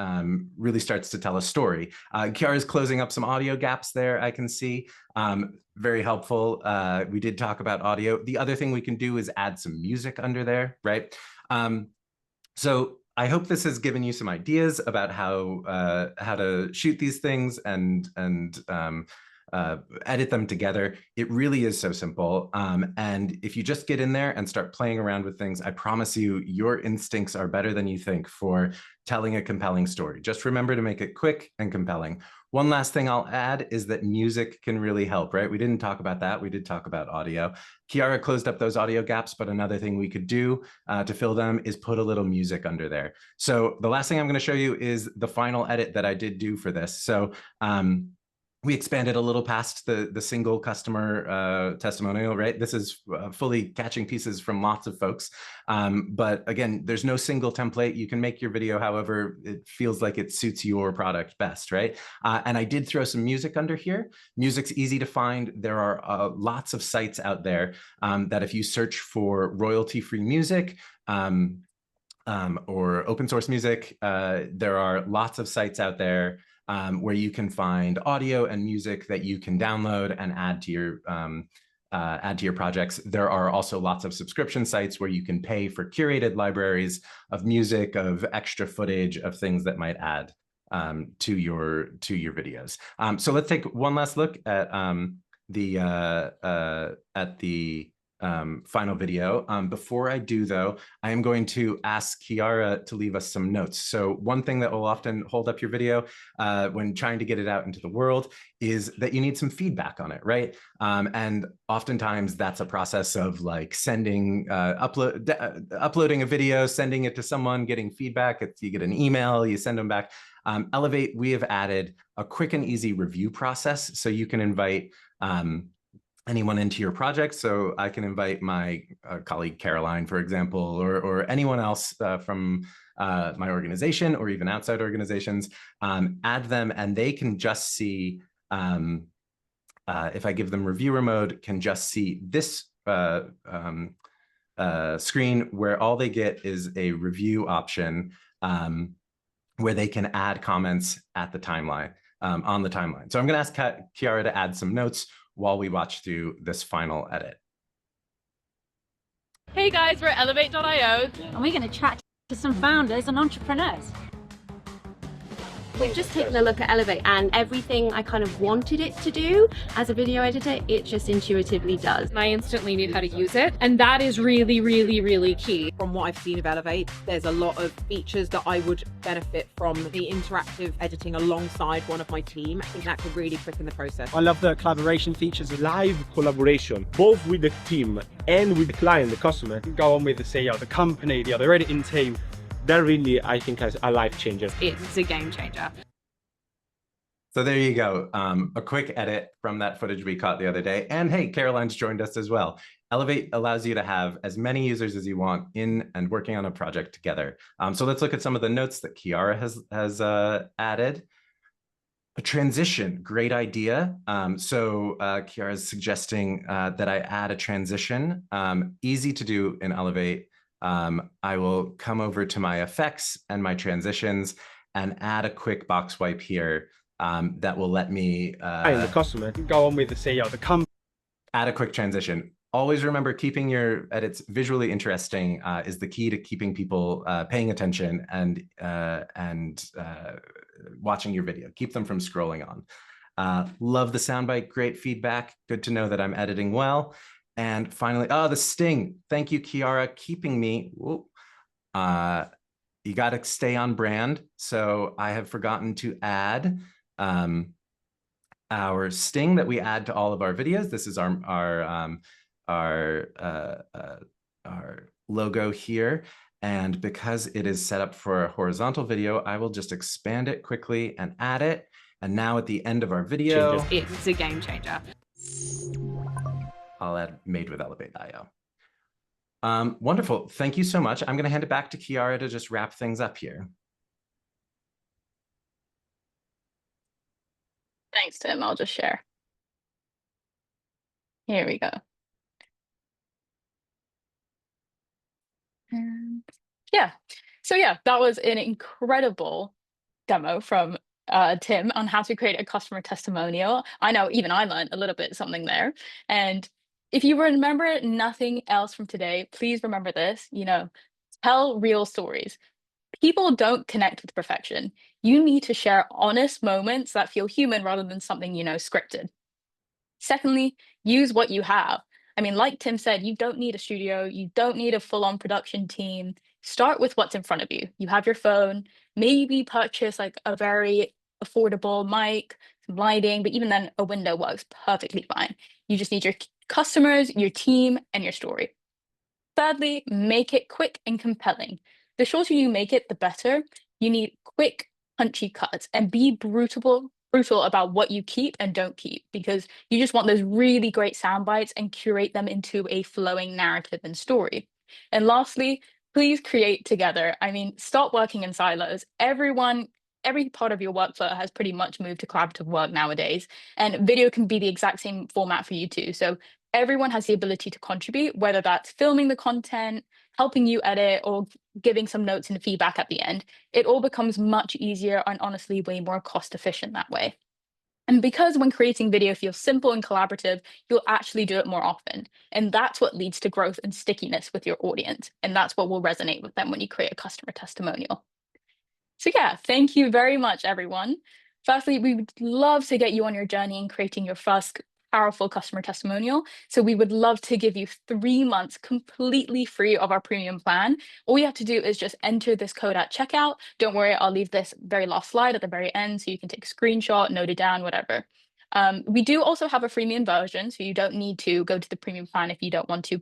really starts to tell a story. Kiara's closing up some audio gaps there, I can see. Very helpful. We did talk about audio. The other thing we can do is add some music under there, right? So I hope this has given you some ideas about how to shoot these things and edit them together. It really is so simple. And if you just get in there and start playing around with things, I promise you, your instincts are better than you think for telling a compelling story. Just remember to make it quick and compelling. One last thing I'll add is that music can really help, right? We didn't talk about that. We did talk about audio. Kiara closed up those audio gaps, but another thing we could do to fill them is put a little music under there. So the last thing I'm going to show you is the final edit that I did do for this. So we expanded a little past the single customer testimonial, right? This is fully catching pieces from lots of folks. But again, there's no single template. You can make your video however it feels like it suits your product best, right? And I did throw some music under here. Music's easy to find. There are lots of sites out there that if you search for royalty-free music, or open source music, there are lots of sites out there where you can find audio and music that you can download and add to your projects. There are also lots of subscription sites where you can pay for curated libraries of music, of extra footage, of things that might add to your videos. So let's take one last look at the final video. Before I do though, I am going to ask Kiara to leave us some notes. So one thing that will often hold up your video when trying to get it out into the world is that you need some feedback on it, right? And oftentimes that's a process of like sending, uploading a video, sending it to someone, getting feedback. You get an email, you send them back. Elevate, we have added a quick and easy review process. So you can invite anyone into your project. So I can invite my colleague Caroline, for example, or anyone else from my organization or even outside organizations, add them and they can just see, if I give them reviewer mode, can just see this screen where all they get is a review option where they can add comments at the timeline, on the timeline. So I'm gonna ask Kiara to add some notes while we watch through this final edit. Hey guys, we're at Elevate.io. And we're going to chat to some founders and entrepreneurs. We've just taken a look at Elevate and everything I kind of wanted it to do as a video editor, it just intuitively does. I instantly knew how to use it, and that is really, really, really key. From what I've seen of Elevate, there's a lot of features that I would benefit from the interactive editing alongside one of my team. I think that could really quicken the process. I love the collaboration features. Live collaboration, both with the team and with the client, the customer. Go on with the CEO, the company, the other editing team. That really, I think, is a life changer. It's a game changer. So there you go. A quick edit from that footage we caught the other day. And hey, Caroline's joined us as well. Elevate allows you to have as many users as you want in and working on a project together. So let's look at some of the notes that Kiara has added. A transition, great idea. So Kiara is suggesting that I add a transition. Easy to do in Elevate. I will come over to my effects and my transitions, and add a quick box wipe here that will let me the customer go on with the CEO, the company. Add a quick transition. Always remember, keeping your edits visually interesting is the key to keeping people paying attention and watching your video. Keep them from scrolling on. Love the soundbite, great feedback. Good to know that I'm editing well. And finally, the sting. Thank you, Kiara, keeping me. You got to stay on brand. So I have forgotten to add our sting that we add to all of our videos. This is our logo here. And because it is set up for a horizontal video, I will just expand it quickly and add it. And now at the end of our video, it's a game changer. I'll add made with Elevate.io. Wonderful. Thank you so much. I'm going to hand it back to Kiara to just wrap things up here. Thanks, Tim. I'll just share. Here we go. And yeah, so yeah, that was an incredible demo from Tim on how to create a customer testimonial. I know even I learned a little bit something there. And if you remember nothing else from today, please remember this, tell real stories. People don't connect with perfection. You need to share honest moments that feel human rather than something, scripted. Secondly, use what you have. I mean, like Tim said, you don't need a studio. You don't need a full-on production team. Start with what's in front of you. You have your phone, maybe purchase like a very affordable mic, some lighting, but even then a window works perfectly fine. You just need your customers, your team, and your story. Thirdly, make it quick and compelling. The shorter you make it, the better. You need quick, punchy cuts and be brutal about what you keep and don't keep, because you just want those really great sound bites and curate them into a flowing narrative and story. And lastly, please create together. I mean, stop working in silos. Every part of your workflow has pretty much moved to collaborative work nowadays, and video can be the exact same format for you too. So everyone has the ability to contribute, whether that's filming the content, helping you edit, or giving some notes and feedback at the end. It all becomes much easier and honestly way more cost efficient that way. And because when creating video feels simple and collaborative, you'll actually do it more often. And that's what leads to growth and stickiness with your audience. And that's what will resonate with them when you create a customer testimonial. So yeah, thank you very much, everyone. Firstly, we would love to get you on your journey in creating your first powerful customer testimonial. So we would love to give you 3 months completely free of our premium plan. All you have to do is just enter this code at checkout. Don't worry, I'll leave this very last slide at the very end so you can take a screenshot, note it down, whatever. We do also have a freemium version, so you don't need to go to the premium plan if you don't want to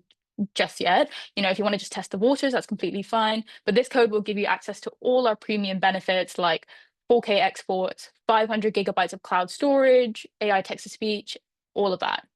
just yet. If you want to just test the waters, that's completely fine. But this code will give you access to all our premium benefits like 4K exports, 500 gigabytes of cloud storage, AI text-to-speech, all of that.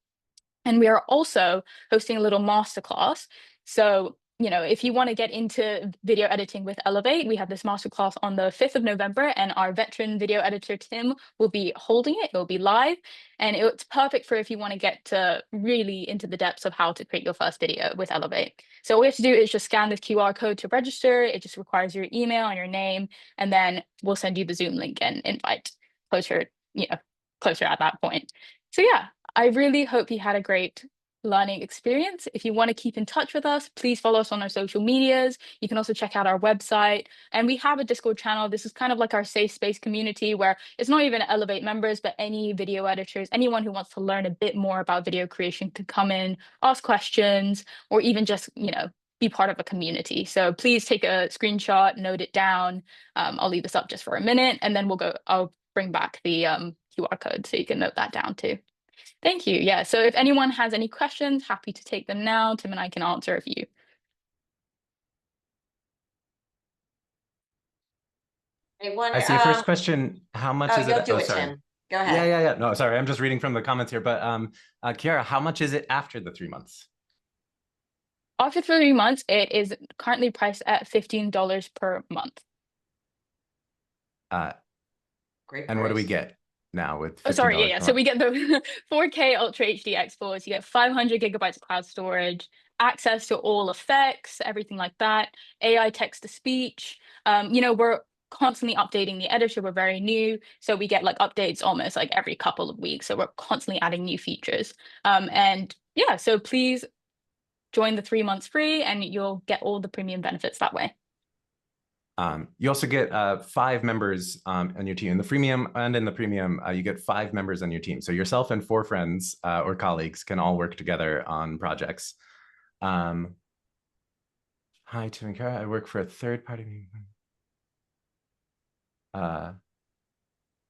And we are also hosting a little masterclass. So, if you want to get into video editing with Elevate, we have this masterclass on the 5th of November, and our veteran video editor, Tim, will be holding it. It'll be live, and it's perfect for if you want to get to really into the depths of how to create your first video with Elevate. So all we have to do is just scan this QR code to register. It just requires your email and your name, and then we'll send you the Zoom link and invite closer at that point. So yeah, I really hope you had a great learning experience. If you want to keep in touch with us, please follow us on our social medias. You can also check out our website, and we have a Discord channel. This is kind of like our safe space community where it's not even Elevate members, but any video editors, anyone who wants to learn a bit more about video creation can come in, ask questions, or even just, be part of a community. So please take a screenshot, note it down. I'll leave this up just for a minute, and then I'll bring back the QR code so you can note that down too. Thank you. Yeah, so if anyone has any questions, happy to take them now. Tim and I can answer a few. I see a first question. How much is it? Do it, sorry. Tim. Go ahead. Yeah. No, sorry. I'm just reading from the comments here. But Kiara, how much is it after the 3 months? After 3 months, it is currently priced at $15 per month. Great. And what do we get now with $15? Oh, sorry, yeah. So we get the 4K Ultra HD exports. You get 500 gigabytes of cloud storage, access to all effects, everything like that. AI text to speech. We're constantly updating the editor. We're very new, so we get like updates almost like every couple of weeks. So we're constantly adding new features. And yeah, so please join the 3 months free and you'll get all the premium benefits that way. You also get 5 members on your team. In the freemium and in the premium, you get 5 members on your team. So yourself and 4 friends or colleagues can all work together on projects. Hi, Tim and Kara. I work for a third-party.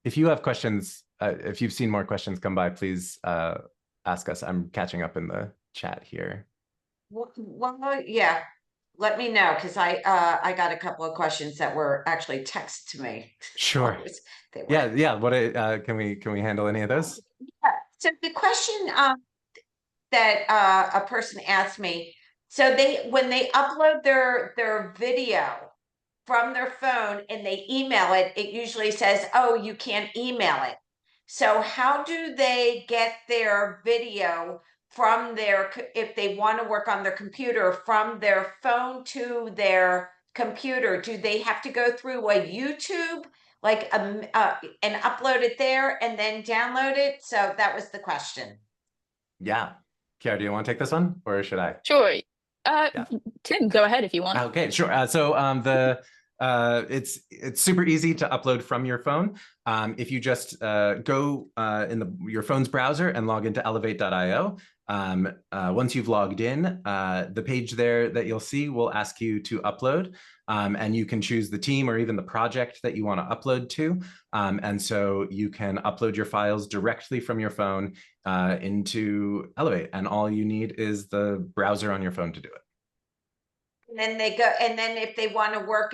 If you have questions, if you've seen more questions come by, please ask us. I'm catching up in the chat here. Well, yeah. Let me know, because I got a couple of questions that were actually texted to me. Sure. Yeah. What can we handle any of those? Yeah. So the question that a person asked me, so when they upload their video from their phone and they email it, it usually says, "Oh, you can't email it." So how do they get their video from if they want to work on their computer, from their phone to their computer? Do they have to go through a YouTube and upload it there and then download it? So that was the question. Yeah. Kiara, do you want to take this one or should I? Sure. Tim, go ahead if you want. Okay, sure. So it's super easy to upload from your phone. If you just go in your phone's browser and log into elevate.io. Once you've logged in, the page there that you'll see will ask you to upload, and you can choose the team or even the project that you want to upload to. And so you can upload your files directly from your phone into Elevate, and all you need is the browser on your phone to do it. And then they go, and then if they want to work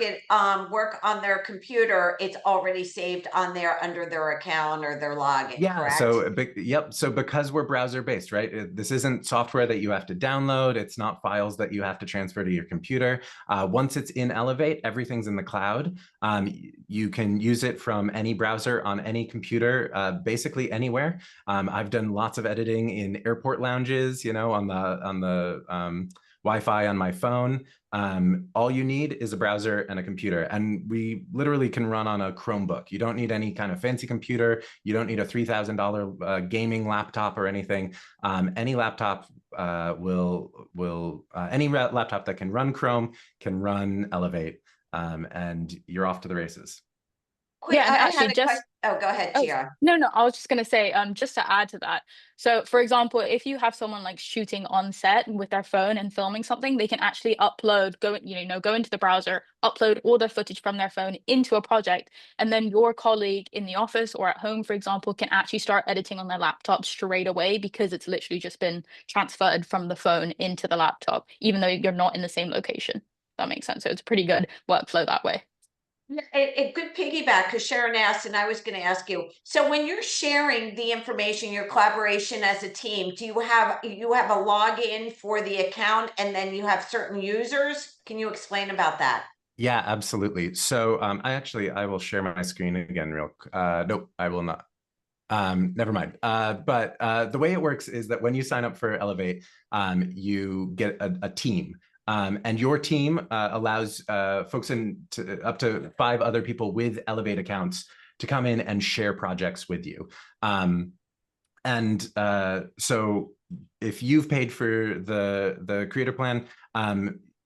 on their computer, it's already saved on there under their account or their login. Yeah. Correct? So yep. So because we're browser based, right? This isn't software that you have to download. It's not files that you have to transfer to your computer. Once it's in Elevate, everything's in the cloud. You can use it from any browser on any computer, basically anywhere. I've done lots of editing in airport lounges, on the Wi-Fi on my phone. All you need is a browser and a computer, and we literally can run on a Chromebook. You don't need any kind of fancy computer. You don't need a $3,000 gaming laptop or anything. Any laptop any laptop that can run Chrome can run Elevate, and you're off to the races. Quick, yeah, I actually go ahead, Tia. No, I was just going to say, just to add to that. So for example, if you have someone like shooting on set with their phone and filming something, they can actually upload, go into the browser, upload all their footage from their phone into a project. And then your colleague in the office or at home, for example, can actually start editing on their laptop straight away, because it's literally just been transferred from the phone into the laptop, even though you're not in the same location. That makes sense. So it's a pretty good workflow that way. A good piggyback, because Sharon asked, and I was going to ask you. So when you're sharing the information, your collaboration as a team, do you have a login for the account, and then you have certain users? Can you explain about that? Yeah, absolutely. So I will share my screen again real quick. Nope, I will not. Never mind. But the way it works is that when you sign up for Elevate, you get a team. And your team allows folks up to 5 other people with Elevate accounts to come in and share projects with you. So if you've paid for the creator plan,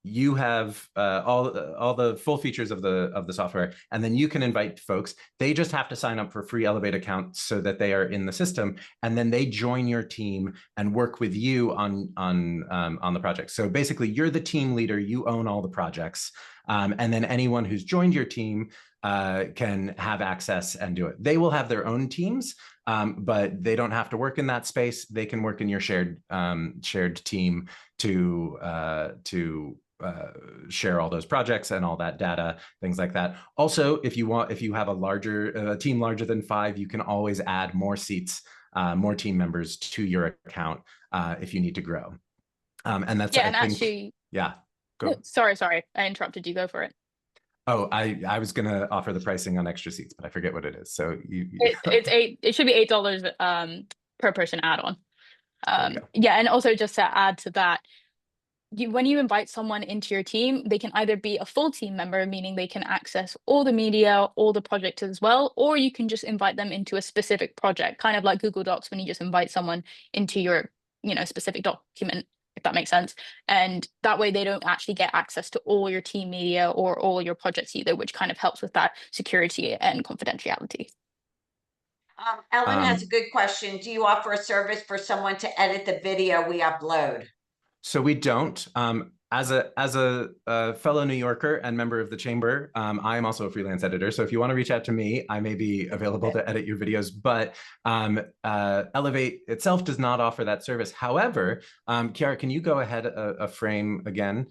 you have all the full features of the software, and then you can invite folks. They just have to sign up for free Elevate accounts so that they are in the system, and then they join your team and work with you on the project. So basically, you're the team leader. You own all the projects, and then anyone who's joined your team can have access and do it. They will have their own teams, but they don't have to work in that space. They can work in your shared team to share all those projects and all that data, things like that. Also, if you have a team larger than 5, you can always add more seats, more team members to your account if you need to grow. And that's, yeah, I think, yeah. Go. Sorry, I interrupted you. Go for it. Oh, I was gonna offer the pricing on extra seats, but I forget what it is. So it should be $8 per person add-on. Yeah, and also just to add to that, when you invite someone into your team, they can either be a full team member, meaning they can access all the media, all the projects as well, or you can just invite them into a specific project, kind of like Google Docs when you just invite someone into your, specific document, if that makes sense. And that way they don't actually get access to all your team media or all your projects either, which kind of helps with that security and confidentiality. Ellen has a good question. Do you offer a service for someone to edit the video we upload? So we don't. As a fellow New Yorker and member of the chamber, I am also a freelance editor. So if you want to reach out to me, I may be available to edit your videos. But Elevate itself does not offer that service. However, Chiara, can you go ahead a frame again?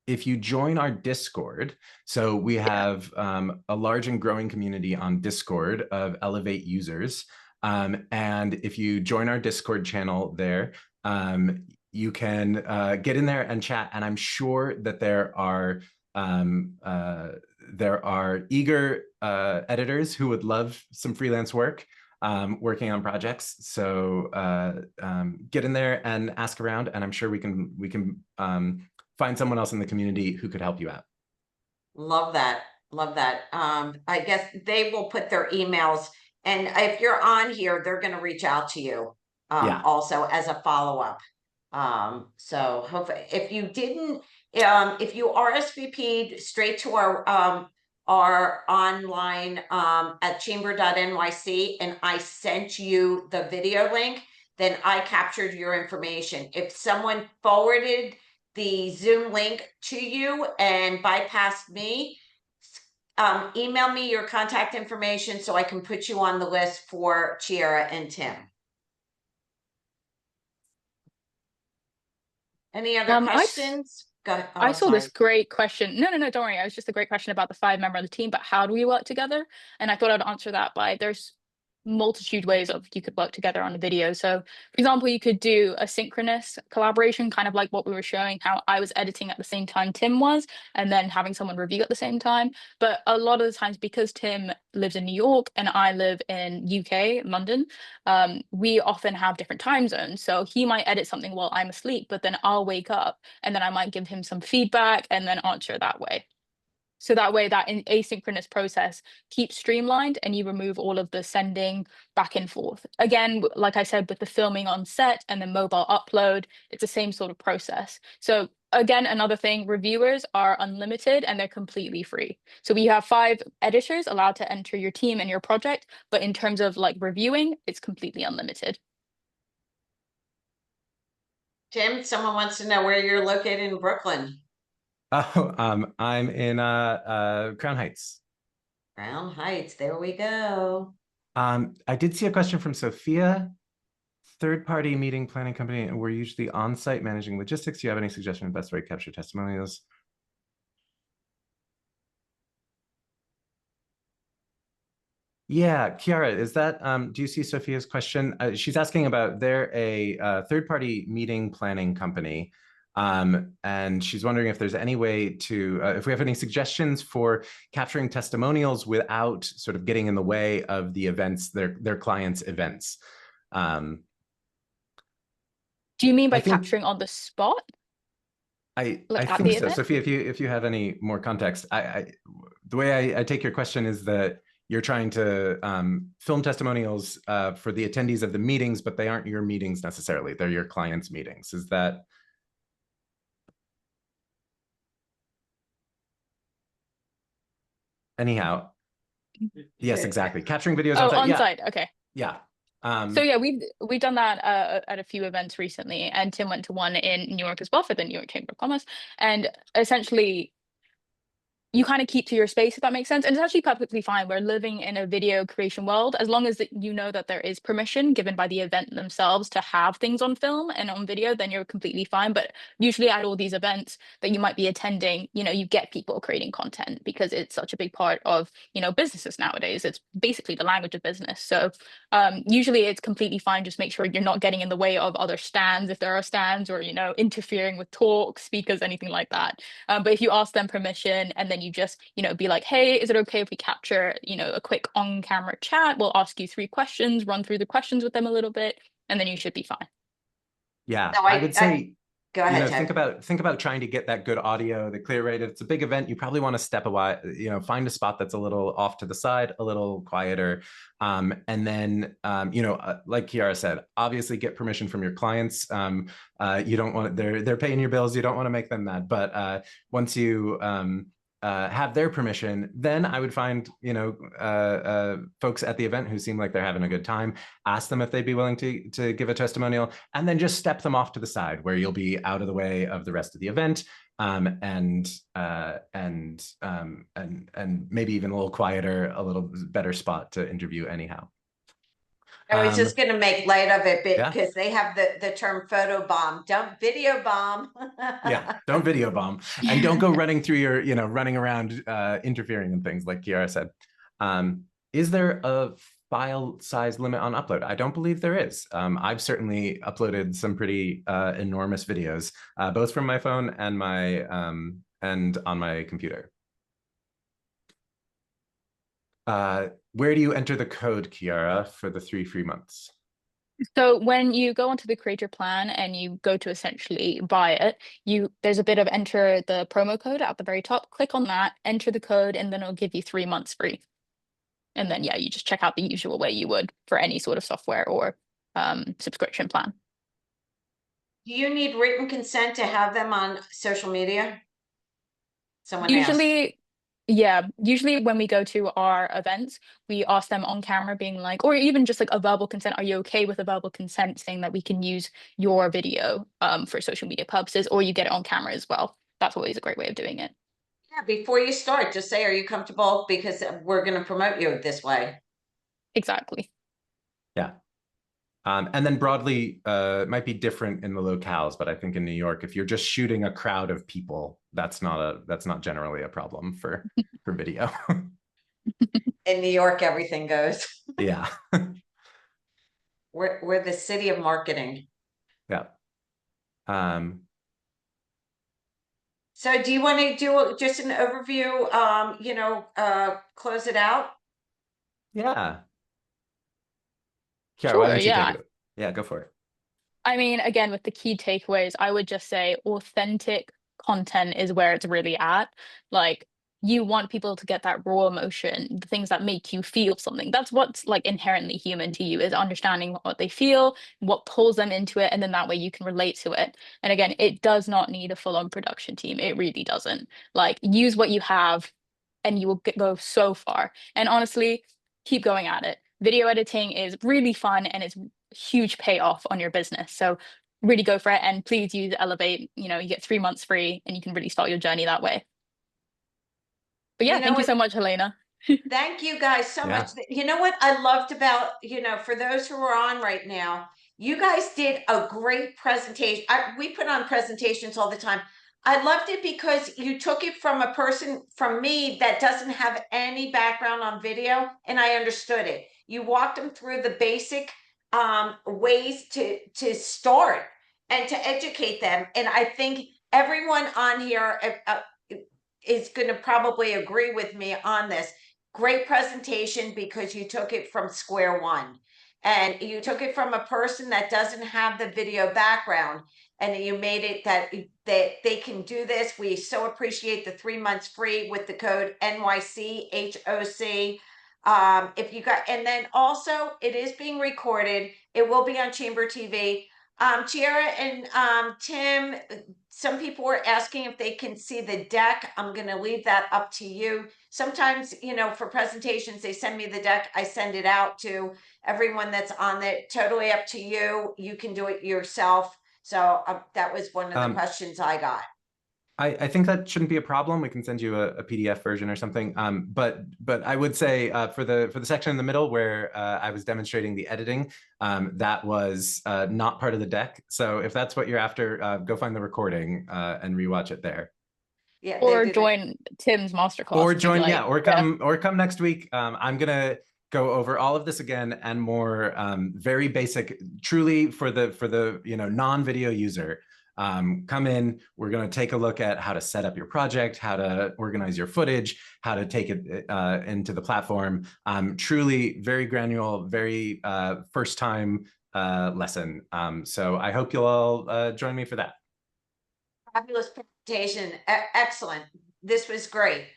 If you join our Discord, so we have a large and growing community on Discord of Elevate users. And if you join our Discord channel there, you can get in there and chat. And I'm sure that there are eager editors who would love some freelance work working on projects. So get in there and ask around, and I'm sure we can find someone else in the community who could help you out. Love that. Love that. I guess they will put their emails, and if you're on here, they're going to reach out to you also as a follow-up. So hopefully, if you didn't, if you RSVP'd straight to our online at chamber.nyc and I sent you the video link, then I captured your information. If someone forwarded the Zoom link to you and bypassed me, email me your contact information so I can put you on the list for Chiara and Tim. Any other questions? Go ahead. Oh, I saw this great question. No, don't worry. It was just a great question about the 5 members of the team, but how do we work together? And I thought I'd answer that by there's multitude ways of you could work together on a video. So for example, you could do a synchronous collaboration, kind of like what we were showing, how I was editing at the same time Tim was, and then having someone review at the same time. But a lot of the times, because Tim lives in New York and I live in UK, London, we often have different time zones. So he might edit something while I'm asleep, but then I'll wake up and then I might give him some feedback and then answer that way. So that way that asynchronous process keeps streamlined and you remove all of the sending back and forth. Again, like I said, with the filming on set and the mobile upload, it's the same sort of process. So again, another thing, reviewers are unlimited and they're completely free. So we have 5 editors allowed to enter your team and your project, but in terms of like reviewing, it's completely unlimited. Tim, someone wants to know where you're located in Brooklyn. Oh, I'm in Crown Heights. Crown Heights, there we go. I did see a question from Sophia. Third-party meeting planning company, and we're usually on-site managing logistics. Do you have any suggestion of best way to capture testimonials? Yeah, Chiara, is that, do you see Sophia's question? She's asking about, they're a third-party meeting planning company. And she's wondering if there's any way to, if we have any suggestions for capturing testimonials without sort of getting in the way of the events, their clients' events. Do you mean by capturing on the spot? I think so. Sophia, if you have any more context, the way I take your question is that you're trying to film testimonials for the attendees of the meetings, but they aren't your meetings necessarily. They're your clients' meetings. Is that? Anyhow, yes, exactly. Capturing videos on site. Okay. Yeah. So yeah, we've done that at a few events recently, and Tim went to one in New York as well for the New York Chamber of Commerce, and essentially you kind of keep to your space, if that makes sense. And it's actually perfectly fine. We're living in a video creation world, as long as you know that there is permission given by the event themselves to have things on film and on video, then you're completely fine. But usually at all these events that you might be attending, you get people creating content because it's such a big part of, businesses nowadays. It's basically the language of business. So usually it's completely fine. Just make sure you're not getting in the way of other stands, if there are stands, or, interfering with talk, speakers, anything like that. But if you ask them permission and then you just, be like, hey, is it okay if we capture, a quick on-camera chat? We'll ask you 3 questions, run through the questions with them a little bit, and then you should be fine. Yeah, So I would say, go ahead, think Ted. about trying to get that good audio, the clear rate. If it's a big event, you probably want to step away, find a spot that's a little off to the side, a little quieter. And then, like Kiara said, obviously get permission from your clients. You don't want they're paying your bills. You don't want to make them mad. But once you have their permission, then I would find, folks at the event who seem like they're having a good time, ask them if they'd be willing to give a testimonial, and then just step them off to the side where you'll be out of the way of the rest of the event, and maybe even a little quieter, a little better spot to interview anyhow. I was just going to make light of it because Yeah. they have the term photo bomb. Don't video bomb. Yeah, don't video bomb, and don't go running through your, running around interfering in things like Kiara said. Is there a file size limit on upload? I don't believe there is. I've certainly uploaded some pretty enormous videos, both from my phone and and on my computer. Where do you enter the code, Kiara, for the 3 free months? So when you go onto the creator plan and you go to essentially buy it, there's a bit of enter the promo code at the very top. Click on that, enter the code, and then it'll give you 3 months free. And then, yeah, you just check out the usual way you would for any sort of software or subscription plan. Do you need written consent to have them on social media? Someone asked. Usually when we go to our events, we ask them on camera being like, or even just like a verbal consent, are you okay with a verbal consent saying that we can use your video for social media purposes, or you get it on camera as well. That's always a great way of doing it. Yeah, before you start, just say, are you comfortable? Because we're going to promote you this way. Exactly. Yeah. And then broadly, it might be different in the locales, but I think in New York, if you're just shooting a crowd of people, that's not generally a problem for video. In New York, everything goes. Yeah. We're the city of marketing. Yeah. So do you want to do just an overview, close it out? Yeah. Kiara, Sure, why don't you yeah. take it? Yeah, go for it. I mean, again, with the key takeaways, I would just say authentic content is where it's really at. Like, you want people to get that raw emotion, the things that make you feel something. That's what's like inherently human to you, is understanding what they feel, what pulls them into it, and then that way you can relate to it. And again, it does not need a full-on production team. It really doesn't. Like, use what you have and you will go so far. And honestly, keep going at it. Video editing is really fun and it's huge payoff on your business. So really go for it, and please use Elevate. You get 3 months free and you can really start your journey that way. But yeah, thank you so much, Helena. Thank you guys so much. You know what I loved about, for those who are on right now, you guys did a great presentation. We put on presentations all the time. I loved it because you took it from a person, from me, that doesn't have any background on video, and I understood it. You walked them through the basic ways to start and to educate them. And I think everyone on here is going to probably agree with me on this. Great presentation, because you took it from square one, and you took it from a person that doesn't have the video background, and you made it that they can do this. We so appreciate the 3 months free with the code NYCHOC. If you got, and then also it is being recorded. It will be on Chamber TV. Chiara and Tim, some people were asking if they can see the deck. I'm going to leave that up to you. Sometimes, for presentations, they send me the deck. I send it out to everyone that's on it. Totally up to you. You can do it yourself. So that was one of the questions I got. I think that shouldn't be a problem. We can send you a PDF version or something. But I would say for the section in the middle where I was demonstrating the editing, that was not part of the deck. So if that's what you're after, go find the recording and rewatch it there. Yeah, or join Tim's masterclass. Or join, or come next week. I'm gonna go over all of this again and more, very basic, truly for the non-video user. Come in, we're going to take a look at how to set up your project, how to organize your footage, how to take it into the platform. Truly very granular, very first time lesson. So I hope you'll all join me for that. Fabulous presentation. Excellent. This was great.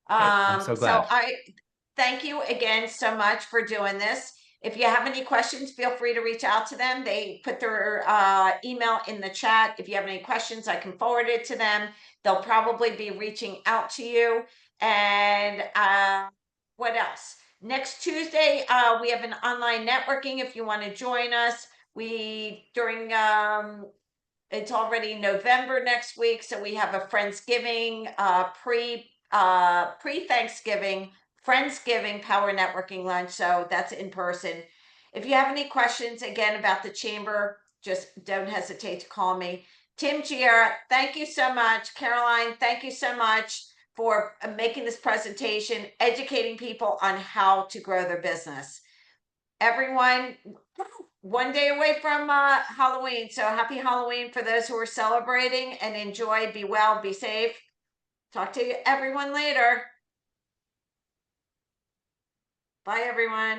I'm so glad. So I thank you again so much for doing this. If you have any questions, feel free to reach out to them. They put their email in the chat. If you have any questions, I can forward it to them. They'll probably be reaching out to you. And what else? Next Tuesday, we have an online networking if you want to join us. It's already November next week, so we have a Friendsgiving, pre-Thanksgiving, Friendsgiving Power Networking lunch. So that's in person. If you have any questions again about the chamber, just don't hesitate to call me. Tim Giera, thank you so much. Caroline, thank you so much for making this presentation, educating people on how to grow their business. Everyone, one day away from Halloween. So happy Halloween for those who are celebrating, and enjoy, be well, be safe. Talk to everyone later. Bye, everyone.